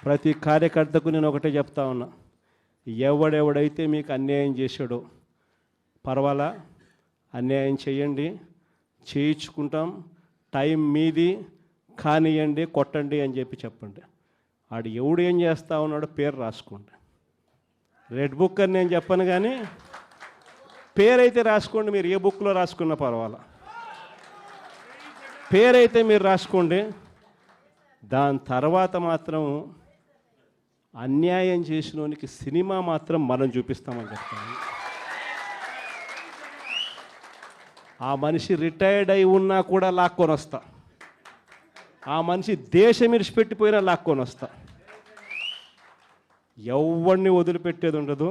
ప్రతి కార్యకర్తకు నేను ఒకటే చెప్తా ఉన్నా, ఎవడెవడైతే మీకు అన్యాయం చేశాడో పర్వాలా, అన్యాయం చేయండి, చేయించుకుంటాం, టైం మీది, కానియండి, కొట్టండి అని చెప్పండి. ఆడు ఎవడు ఏం చేస్తా ఉన్నాడో పేరు రాసుకోండి. రెడ్ బుక్ అని నేను చెప్పను, కానీ పేరైతే రాసుకోండి. మీరు ఏ బుక్లో రాసుకున్నా పర్వాలా, పేరైతే మీరు రాసుకోండి. దాని తర్వాత మాత్రం అన్యాయం చేసినోనికి సినిమా మాత్రం మనం చూపిస్తామని చెప్తాను. ఆ మనిషి రిటైర్డ్ అయి ఉన్నా కూడా లాక్కొని వస్తా, ఆ మనిషి దేశం విడిచిపెట్టిపోయినా లాక్కొని వస్తా. ఎవరిని వదిలిపెట్టేది ఉండదు.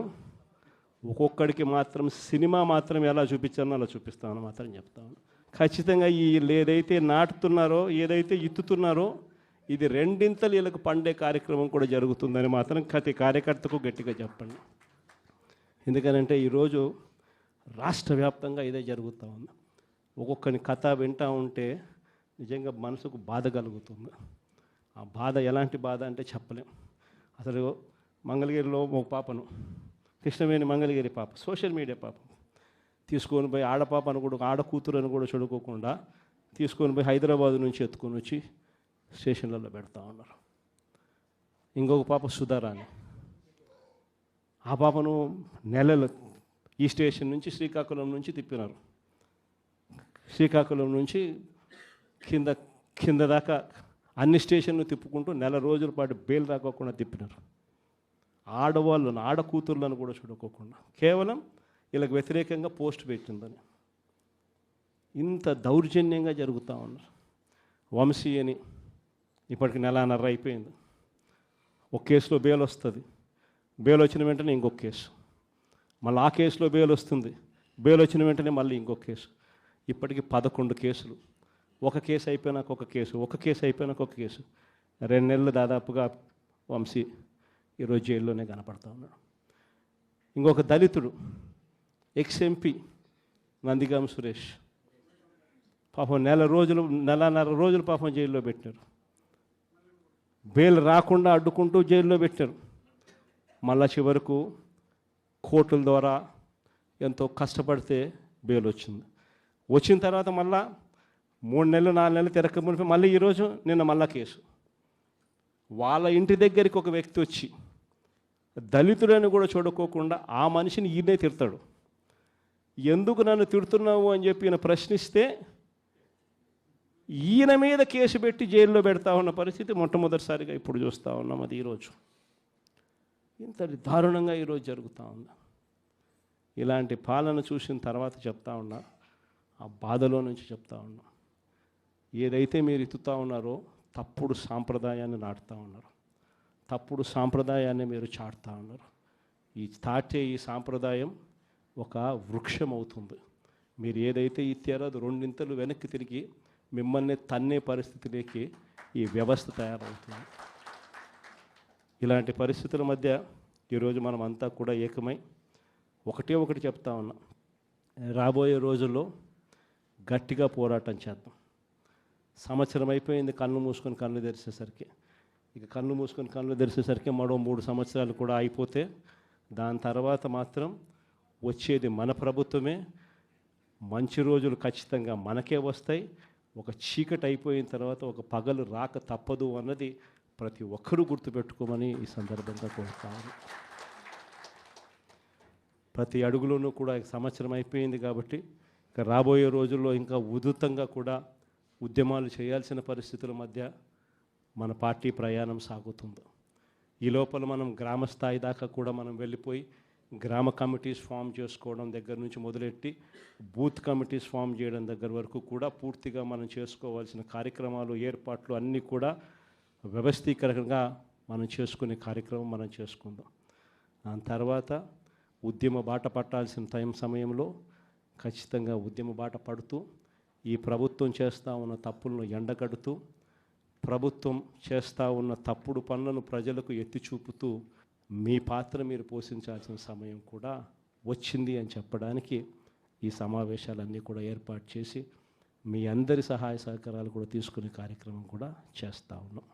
ఒక్కొక్కడికి మాత్రం సినిమా మాత్రం ఎలా చూపించానో అలా చూపిస్తామని మాత్రం చెప్తాను. ఖచ్చితంగా ఏదైతే నాటుతున్నారో, ఏదైతే ఇత్తుతున్నారో, ఇది రెండింతలు వీళ్ళకు పండే కార్యక్రమం కూడా జరుగుతుందని మాత్రం ప్రతి కార్యకర్తకు గట్టిగా చెప్పండి. ఎందుకనంటే ఈరోజు రాష్ట్ర వ్యాప్తంగా ఇదే జరుగుతూ ఉంది. ఒక్కొక్కని కథ వింటూ ఉంటే నిజంగా మనసుకు బాధ కలుగుతుంది. ఆ బాధ ఎలాంటి బాధ అంటే చెప్పలేం. అసలు మంగళగిరిలో ఒక పాపను, కృష్ణవేణి మంగళగిరి పాప, సోషల్ మీడియా పాప తీసుకొని పోయి, ఆడపాపను కూడా, ఆడకూతురు అని కూడా చూడుకోకుండా తీసుకొని పోయి హైదరాబాద్ నుంచి ఎత్తుకొని వచ్చి స్టేషన్లలో పెడతా ఉన్నారు. ఇంకొక పాప సుధారాణి, ఆ పాపను నెలలు ఈ స్టేషన్ నుంచి శ్రీకాకుళం నుంచి తిప్పినారు. శ్రీకాకుళం నుంచి కింద దాకా అన్ని స్టేషన్లు తిప్పుకుంటూ నెల రోజుల పాటు బెయిల్ రాకోకుండా తిప్పినారు. ఆడవాళ్ళను, ఆడకూతుర్లను కూడా చూడుకోకుండా కేవలం వీళ్ళకి వ్యతిరేకంగా పోస్ట్ పెట్టిందని ఇంత దౌర్జన్యంగా జరుగుతూ ఉన్నారు. వంశీ అని ఇప్పటికి నెలన్నర అయిపోయింది. ఒక కేసులో బెయిల్ వస్తుంది, బెయిల్ వచ్చిన వెంటనే ఇంకొక కేసు, మళ్ళీ ఆ కేసులో బెయిల్ వస్తుంది, బెయిల్ వచ్చిన వెంటనే మళ్ళీ ఇంకొక కేసు. ఇప్పటికి 11 కేసులు. ఒక కేసు అయిపోయినాక ఒక కేసు, ఒక కేసు అయిపోయినాక ఒక కేసు. 2 నెలలు దాదాపుగా వంశీ ఈరోజు జైల్లోనే కనపడతా ఉన్నాడు. ఇంకొక దళితుడు ఎక్స్ఎంపీ నందిగామ సురేష్ పాపం నెలన్నర రోజులు పాపం జైల్లో పెట్టారు. బెయిల్ రాకుండా అడ్డుకుంటూ జైల్లో పెట్టారు. మళ్ళా చివరకు కోర్టుల ద్వారా ఎంతో కష్టపడితే బెయిల్ వచ్చింది. వచ్చిన తర్వాత మళ్ళా 3 నెలలు 4 నెలలు తిరగకపోతే మళ్ళీ ఈరోజు నిన్న మళ్ళా కేసు. వాళ్ళ ఇంటి దగ్గరికి ఒక వ్యక్తి వచ్చి దళితుడని కూడా చూడుకోకుండా ఆ మనిషిని ఈయనే తిడతాడు. ఎందుకు నన్ను తిడుతున్నావు అని చెప్పి ఈయన ప్రశ్నిస్తే ఈయన మీద కేసు పెట్టి జైల్లో పెడతా ఉన్న పరిస్థితి మొట్టమొదటిసారిగా ఇప్పుడు చూస్తూ ఉన్నాం. అది ఈరోజు ఇంత దారుణంగా ఈరోజు జరుగుతూ ఉంది. ఇలాంటి పాలన చూసిన తర్వాత చెప్తా ఉన్నా, ఆ బాధలో నుంచి చెప్తా ఉన్నా, ఏదైతే మీరు ఎత్తుతూ ఉన్నారో తప్పుడు సాంప్రదాయాన్ని నాటుతూ ఉన్నారు, తప్పుడు సాంప్రదాయాన్ని మీరు చాటుతూ ఉన్నారు. ఈ సాంప్రదాయం ఒక వృక్షం అవుతుంది. మీరు ఏదైతే ఇచ్చారో అది 2 ఇంతలు వెనక్కి తిరిగి మిమ్మల్ని తన్నే పరిస్థితిలోకి ఈ వ్యవస్థ తయారవుతుంది. ఇలాంటి పరిస్థితుల మధ్య ఈరోజు మనం అంతా కూడా ఏకమై ఒకటి చెప్తా ఉన్నాం, రాబోయే రోజుల్లో గట్టిగా పోరాటం చేద్దాం. సంవత్సరం అయిపోయింది కళ్ళు మూసుకొని కళ్ళు తెరిచేసరికి. ఇక కళ్ళు మూసుకొని కళ్ళు తెరిచేసరికి మరో 3 సంవత్సరాలు కూడా అయిపోతే దాని తర్వాత మాత్రం వచ్చేది మన ప్రభుత్వమే. మంచి రోజులు ఖచ్చితంగా మనకే వస్తాయి. ఒక చీకటి అయిపోయిన తర్వాత ఒక పగలు రాక తప్పదు అన్నది ప్రతి ఒక్కరూ గుర్తుపెట్టుకోమని ఈ సందర్భంగా కోరుతాను. ప్రతి అడుగులోనూ కూడా సంవత్సరం అయిపోయింది కాబట్టి ఇక రాబోయే రోజుల్లో ఇంకా ఉధృతంగా కూడా ఉద్యమాలు చేయాల్సిన పరిస్థితుల మధ్య మన పార్టీ ప్రయాణం సాగుతుంది. ఈ లోపల మనం గ్రామ స్థాయి దాకా కూడా మనం వెళ్ళిపోయి గ్రామ కమిటీస్ ఫామ్ చేసుకోవడం దగ్గర నుంచి మొదలెట్టి బూత్ కమిటీస్ ఫామ్ చేయడం దగ్గర వరకు కూడా పూర్తిగా మనం చేసుకోవాల్సిన కార్యక్రమాలు, ఏర్పాట్లు అన్నీ కూడా వ్యవస్థీకరణగా మనం చేసుకునే కార్యక్రమం మనం చేసుకుందాం. దాని తర్వాత ఉద్యమ బాట పట్టాల్సిన సమయంలో ఖచ్చితంగా ఉద్యమ బాట పడుతూ ఈ ప్రభుత్వం చేస్తూ ఉన్న తప్పులను ఎండగడుతూ, ప్రభుత్వం చేస్తూ ఉన్న తప్పుడు పనులను ప్రజలకు ఎత్తి చూపుతూ మీ పాత్ర మీరు పోషించాల్సిన సమయం కూడా వచ్చింది అని చెప్పడానికి ఈ సమావేశాలన్నీ కూడా ఏర్పాటు చేసి మీ అందరి సహాయ సహకారాలు కూడా తీసుకునే కార్యక్రమం కూడా చేస్తూ ఉన్నాం.